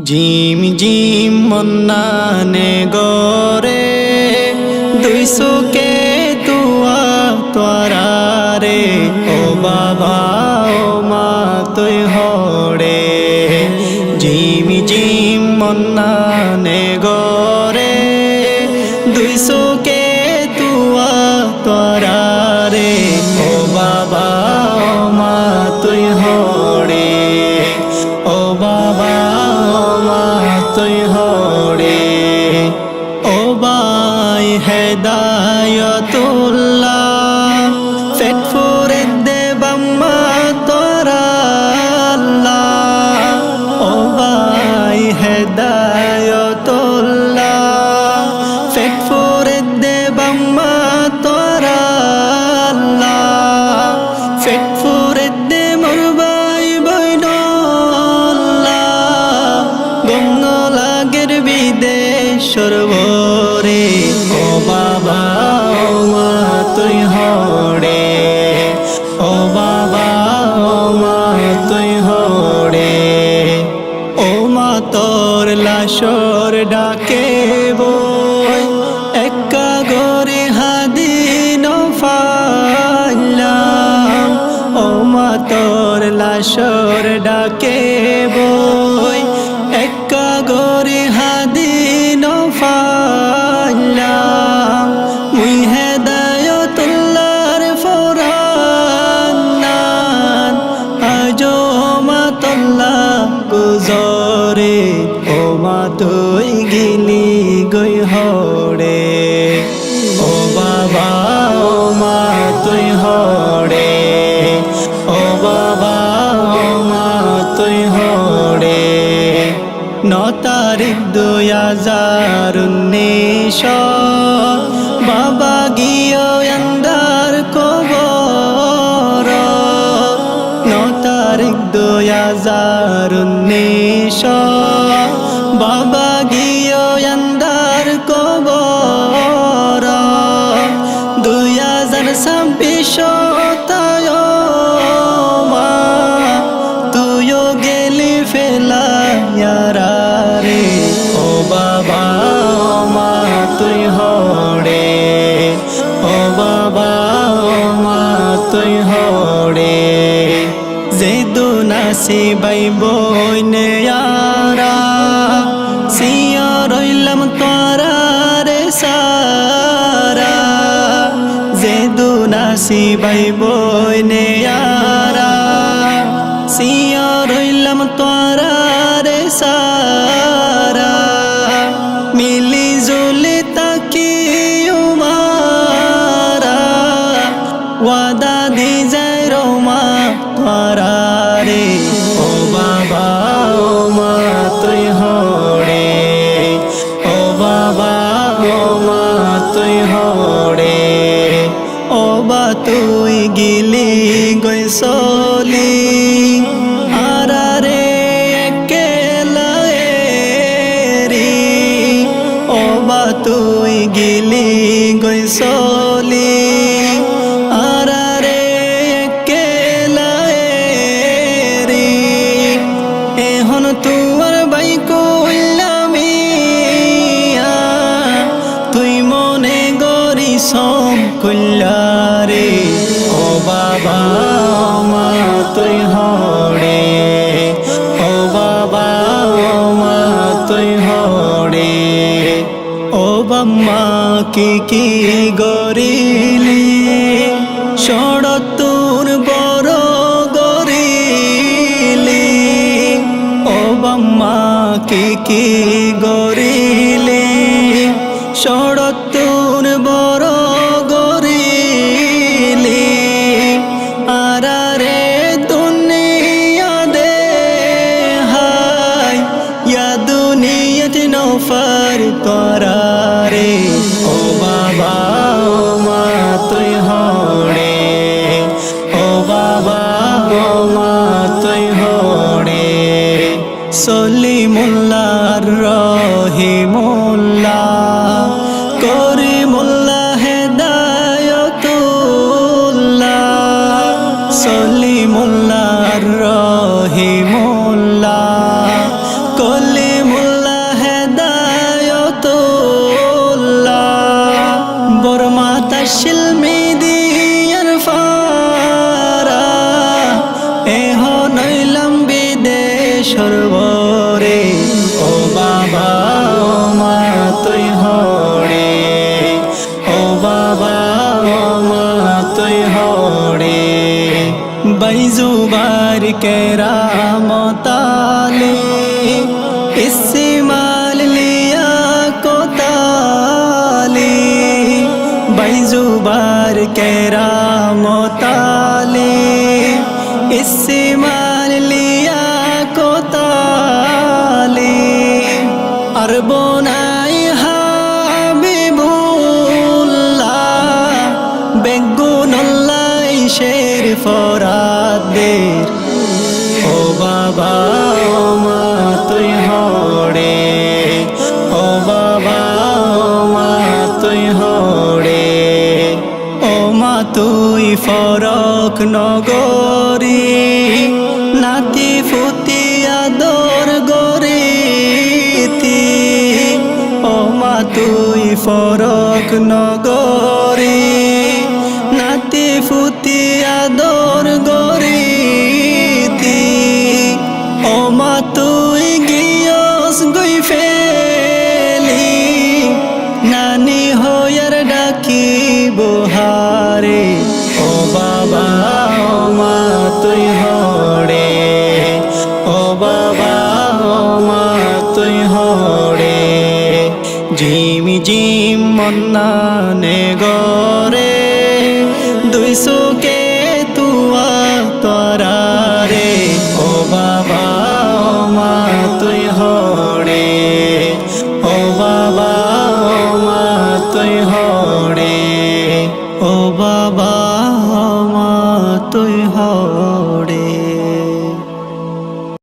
Gym gym মন্নানে গরে দুই সুকে তুয়া তোয়ারে ও বাবা ও মা তুই হরে জিম জিম মন্নানে গরে দুই সুকে তুয়া তোয়ারে ও বাবা ও মা তুই হরে ও বাবা তুই হরে ও বাই হেদায়তুল্লাহ ফেটফুরে দেবাম্মা তোরা আল্লাহ ও বাই হেদায়তুল্লাহ ফেটফুরে দেবাম্মা তোরা আল্লাহ ফেটফুরে দে মুরবাই বইনল্লাহ গঙ্গ সরবরে ও বাবা ও মা তুই হরে ও বাবা ও মা তুই হরে ও মা তোর লাশর ডাকে বই একা গরে হাদিন ফাল্লাম ও মা তোর লাশর ডাকে বই একা গরে হাদিন ফাল্লাম মুই হেদায়তুল্লাহর ফরান্নান আজো মা তোল্লাহ গুজরে ও মা তুই গিলি গই হরে ও বাবা ও মা তুই হরে ও বাবা ও মা তুই হরে 9 তারিখ 2019 বাবা গিয়ে আন্দার কবর 9 তারিখ 2019 বাবা গিয়ে আন্দার কবর 2026 তায় মা তুইও গেলি ফেলা রে ও বাবা ও মা তুই হরে ও বাবা ও মা তুই হরে যে দুনাসি বাই বইনে আরা সিয়া রইলাম তোরা রে সারা যে দুনাসি বাই বইনে আরা সিয়া রইলাম তোরা রে সারা মিলি জুলি তাকি উমারা ওয়াদা দি যায় রোমা তোরা রে ও বাবা ও মা তুই হরে ও বাবা ও মা তুই হরে ও বা তুই গিলি গই সলি আরারে তুই গিলি গই সলি আরারে কেলারি এখন তোমার বাই কইলামি তুই মনে গরি সম কইলারে ও বাবা ও মা তুই হরে ও বাবা ও মা তুই হরে ও বাম্মা কি গরিলি ষড়তুর বড় গরিলি ও বাম্মা কি গরিলি ষড়তুর বড় গরিলি আরারে দুনিয়া দে হাই ইয়া দুনিয়াত নফর তোরা রে ও বাবা ও মা তুই হরে ও বাবা ও মা তুই হরে সলিমুল্লাহ রহিমুল্লাহ করিমুল্লাহ হেদায়তুল্লাহ সলিমুল্লাহ রহিমুল্লাহ কলি কেরামতালে ইসমাইল লিয়া কোতালে বাইজুবার কেরামতালে ইসমাইল লিয়া কোতালে আর বোনাই হাবিবুল্লাহ বেগুনুল্লাহ শের ফরাদের ও বাবা ও মা তুই হড়ে ও বাবা ও মা তুই হড়ে ও মা তুই ফরক নগরী নাতি ফুতি আদর গরিতি ও মা তুই ফরক নগরী নাতি ফুতি আদর গরিতি ও মা তুই গিয়স গই ফেলি নানি হয়ার ডাকি বহারে ও বাবা ও মা তুই হড়ে ও বাবা ও মা তুই হড়ে জিমি জিম মন্নানে গরে দুই সুকে তুয়া তরারে ও বাবা ও মা তুই হড়ে ও বাবা ও মা তুই হড়ে ও বাবা ও মা তুই হড়ে।